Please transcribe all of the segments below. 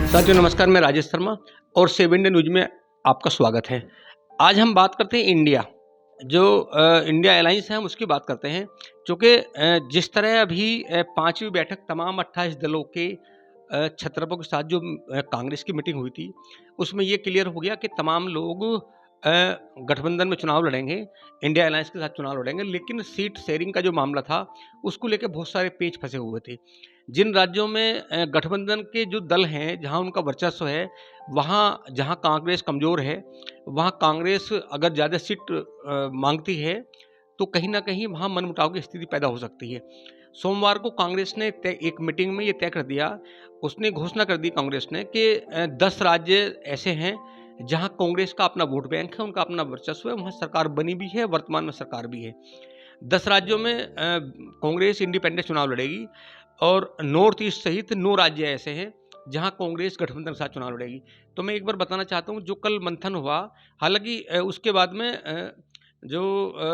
साथियों नमस्कार, मैं राजेश शर्मा और सेव इंडिया न्यूज में आपका स्वागत है। आज हम बात करते हैं इंडिया इंडिया अलायंस है, हम उसकी बात करते हैं। क्योंकि जिस तरह अभी पांचवी बैठक तमाम 28 दलों के छत्रपों के साथ जो कांग्रेस की मीटिंग हुई थी, उसमें ये क्लियर हो गया कि तमाम लोग गठबंधन में चुनाव लड़ेंगे, इंडिया अलायंस के साथ चुनाव लड़ेंगे। लेकिन सीट शेयरिंग का जो मामला था, उसको लेकर बहुत सारे पेच फंसे हुए थे। जिन राज्यों में गठबंधन के जो दल हैं, जहां उनका वर्चस्व है, वहाँ जहां कांग्रेस कमज़ोर है, वहाँ कांग्रेस अगर ज़्यादा सीट मांगती है, तो कहीं न कहीं वहाँ मनमुटाव की स्थिति पैदा हो सकती है। सोमवार को कांग्रेस ने एक मीटिंग में ये तय कर दिया, उसने घोषणा कर दी कांग्रेस ने कि 10 राज्य ऐसे हैं, जहाँ कांग्रेस का अपना वोट बैंक है, उनका अपना वर्चस्व है, वहाँ सरकार बनी भी है, वर्तमान में सरकार भी है। 10 राज्यों में कांग्रेस इंडिपेंडेंट चुनाव लड़ेगी और नॉर्थ ईस्ट सहित 9 राज्य ऐसे हैं जहां कांग्रेस गठबंधन के साथ चुनाव लड़ेगी। तो मैं एक बार बताना चाहता हूं, जो कल मंथन हुआ, हालांकि उसके बाद में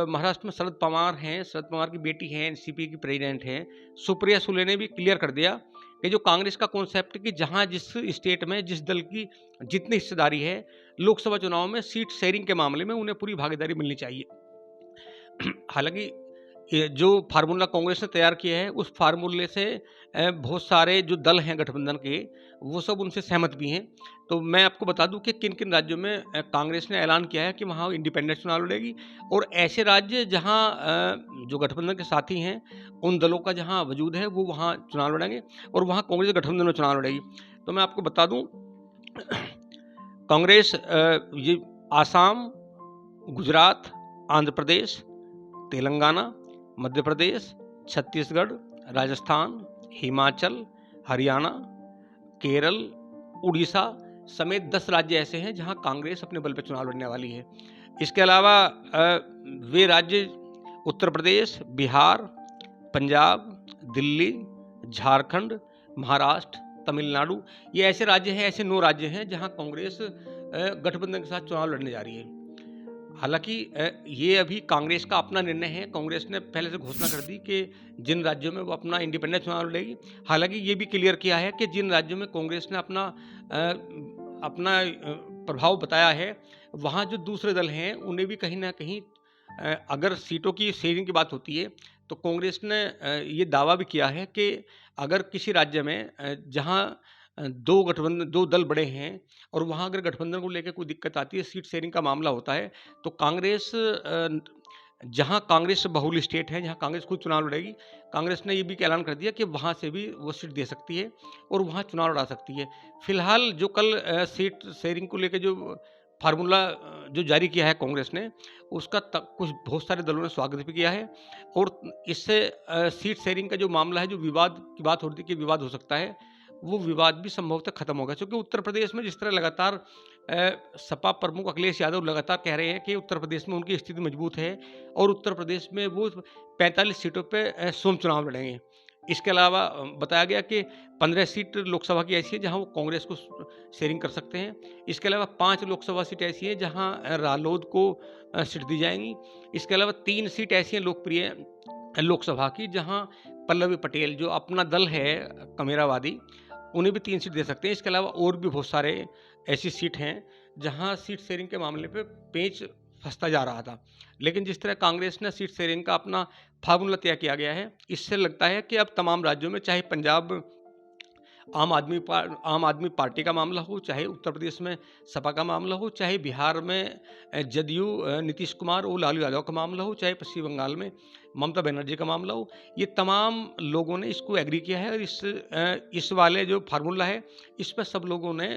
महाराष्ट्र में शरद पवार हैं, शरद पवार की बेटी हैं, एनसीपी की प्रेसिडेंट हैं, सुप्रिया सुले ने भी क्लियर कर दिया कि जो कांग्रेस का कॉन्सेप्ट कि जहां जिस स्टेट में जिस दल की जितनी हिस्सेदारी है, लोकसभा चुनाव में सीट शेयरिंग के मामले में उन्हें पूरी भागीदारी मिलनी चाहिए। हालांकि ये जो फार्मूला कांग्रेस ने तैयार किया है, उस फार्मूले से बहुत सारे जो दल हैं गठबंधन के, वो सब उनसे सहमत भी हैं। तो मैं आपको बता दूं कि किन किन राज्यों में कांग्रेस ने ऐलान किया है कि वहाँ इंडिपेंडेंट चुनाव लड़ेगी, और ऐसे राज्य जहाँ जो गठबंधन के साथी हैं, उन दलों का जहाँ वजूद है, वो वहाँ चुनाव लड़ेंगे और वहाँ कांग्रेस गठबंधन में चुनाव लड़ेगी। तो मैं आपको बता दूँ, कांग्रेस ये आसाम, गुजरात, आंध्र प्रदेश, तेलंगाना, मध्य प्रदेश, छत्तीसगढ़, राजस्थान, हिमाचल, हरियाणा, केरल, उड़ीसा समेत 10 राज्य ऐसे हैं जहां कांग्रेस अपने बल पर चुनाव लड़ने वाली है। इसके अलावा वे राज्य उत्तर प्रदेश, बिहार, पंजाब, दिल्ली, झारखंड, महाराष्ट्र, तमिलनाडु, ये ऐसे राज्य हैं, ऐसे 9 राज्य हैं जहां कांग्रेस गठबंधन के साथ चुनाव लड़ने जा रही है। हालांकि ये अभी कांग्रेस का अपना निर्णय है। कांग्रेस ने पहले से घोषणा कर दी कि जिन राज्यों में वो अपना इंडिपेंडेंट चुनाव लड़ेगी। हालांकि ये भी क्लियर किया है कि जिन राज्यों में कांग्रेस ने अपना प्रभाव बताया है, वहाँ जो दूसरे दल हैं, उन्हें भी कहीं ना कहीं अगर सीटों की शेयरिंग की बात होती है, तो कांग्रेस ने ये दावा भी किया है कि अगर किसी राज्य में जहाँ दो दल बड़े हैं और वहाँ अगर गठबंधन को लेकर कोई दिक्कत आती है, सीट शेयरिंग का मामला होता है, तो कांग्रेस जहाँ कांग्रेस बहुल स्टेट है, जहाँ कांग्रेस खुद चुनाव लड़ेगी, कांग्रेस ने ये भी ऐलान कर दिया कि वहाँ से भी वो सीट दे सकती है और वहाँ चुनाव लड़ा सकती है। फिलहाल जो कल सीट शेयरिंग को लेकर जो फार्मूला जो जारी किया है कांग्रेस ने, उसका कुछ बहुत सारे दलों ने स्वागत भी किया है, और इससे सीट शेयरिंग का जो मामला है, जो विवाद की बात होती है कि विवाद हो सकता है, वो विवाद भी संभवतः खत्म होगा। क्योंकि उत्तर प्रदेश में जिस तरह लगातार सपा प्रमुख अखिलेश यादव लगातार कह रहे हैं कि उत्तर प्रदेश में उनकी स्थिति मजबूत है और उत्तर प्रदेश में वो 45 सीटों पे स्वयं चुनाव लड़ेंगे। इसके अलावा बताया गया कि 15 सीट लोकसभा की ऐसी है जहां वो कांग्रेस को शेयरिंग कर सकते हैं। इसके अलावा 5 लोकसभा सीट ऐसी है जहां रालोद को सीट दी जाएंगी। इसके अलावा 3 सीट ऐसी हैं लोकप्रिय लोकसभा की, जहां पल्लवी पटेल जो अपना दल है कमेरावादी, उन्हें भी 3 सीट दे सकते हैं। इसके अलावा और भी बहुत सारे ऐसी सीट हैं जहां सीट शेयरिंग के मामले पे पेच फंसता जा रहा था। लेकिन जिस तरह कांग्रेस ने सीट शेयरिंग का अपना फार्मूला तय किया गया है, इससे लगता है कि अब तमाम राज्यों में, चाहे पंजाब आम आदमी पार्टी का मामला हो, चाहे उत्तर प्रदेश में सपा का मामला हो, चाहे बिहार में जदयू नीतीश कुमार और लालू यादव का मामला हो, चाहे पश्चिम बंगाल में ममता बनर्जी का मामला हो, ये तमाम लोगों ने इसको एग्री किया है। और इस वाले जो फार्मूला है, इस पर सब लोगों ने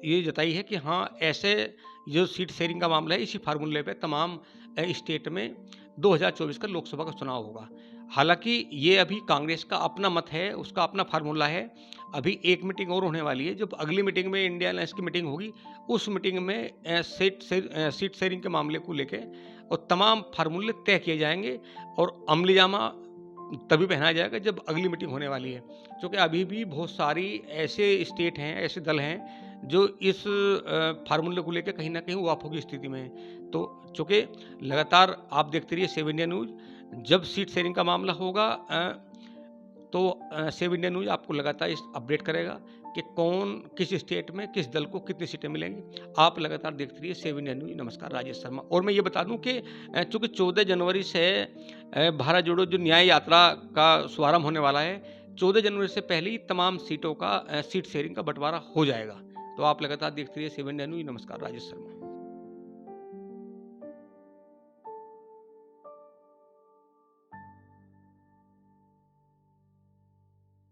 ये जताई है कि हाँ, ऐसे जो सीट शेयरिंग का मामला है, इसी फार्मूले पे तमाम स्टेट में 2024 का लोकसभा का चुनाव होगा। हालांकि ये अभी कांग्रेस का अपना मत है, उसका अपना फार्मूला है। अभी एक मीटिंग और होने वाली है। जब अगली मीटिंग में इंडिया अलायंस की मीटिंग होगी, उस मीटिंग में सीट शेयरिंग के मामले को लेके और तमाम फार्मूले तय किए जाएंगे और अमलीजामा तभी पहनाया जाएगा जब अगली मीटिंग होने वाली है। क्योंकि अभी भी बहुत सारी ऐसे स्टेट हैं, ऐसे दल हैं जो इस फार्मूले को लेकर कहीं ना कहीं वाफों की स्थिति में है। तो चूँकि लगातार आप देखते रहिए सेव इंडिया न्यूज़, जब सीट शेयरिंग का मामला होगा तो सेव इंडिया न्यूज़ आपको लगातार इस अपडेट करेगा कि कौन किस स्टेट में किस दल को कितनी सीटें मिलेंगी। आप लगातार देखते रहिए सेव इंडिया न्यूज़। नमस्कार, राजेश शर्मा। और मैं ये बता दूं कि चूंकि 14 जनवरी से भारत जोड़ो जो न्याय यात्रा का शुभारंभ होने वाला है, 14 जनवरी से पहले ही तमाम सीटों का सीट शेयरिंग का बंटवारा हो जाएगा। तो आप लगातार देखते रहिए सेव इंडिया न्यूज़। नमस्कार, राजेश शर्मा।